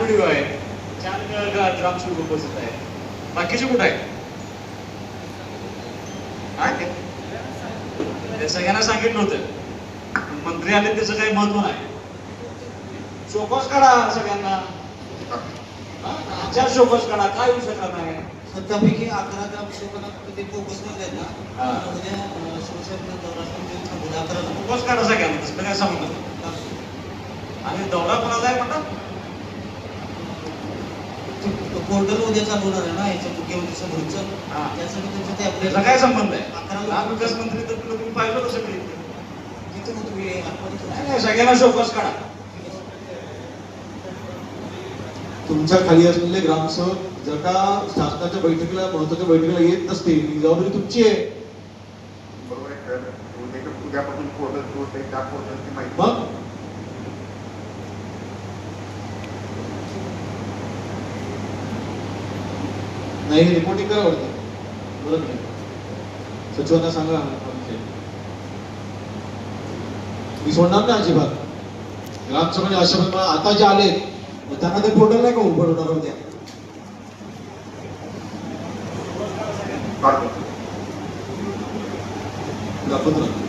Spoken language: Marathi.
व्हिडिओ आहे, 4 ग्रामसेवक उपस्थित आहे, बाकीचे कुठे आहेत? ते सगळ्यांना सांगितलं होतं, मंत्री आले त्याचं काही महत्व नाही. शोकॉस काढा सगळ्यांना, आचार शोकॉस काढा, काय होऊ शकत नाही. सत्तापैकी 11 ग्रामसेवकांना ते फोकस करतायत ना, उद्या शिवसेनेचा दौरा असतो, 11 शोकॉस काढा सगळ्यांना, तसं काय सांगू. आणि दौरा कोणाचा आहे म्हणतात? पोर्टल उद्या चालू होणार आहे ना याच्या मुख्यमंत्री समोरचं, त्यासाठी त्यांचं ते त्याचा काय संबंध आहे? 11 विकास मंत्री तर तुम्ही पाहिलं होतं सगळी. तिथे मग तुम्ही नाही, सगळ्यांना शोकॉस काढा. तुमच्या खाली असलेले ग्रामसेवक जर का शासनाच्या बैठकीला, महत्वाच्या बैठकीला येत नसतील, ही जबाबदारी तुमची आहे. बरोबर आहे. उद्यापासून पोर्टल सुरू होते, त्या पोर्टलची माहिती मग नाही, रिपोर्टिंग करा वाटतं. बरोबर नाही, सचिवांना सांगा. मी सोडणार नाही अजिबात. ग्रामसभेने अशा आता जे आले त्यांना ते पोर्टल नाही का उघडवणार उद्या? काढतो. दाखवतो ना.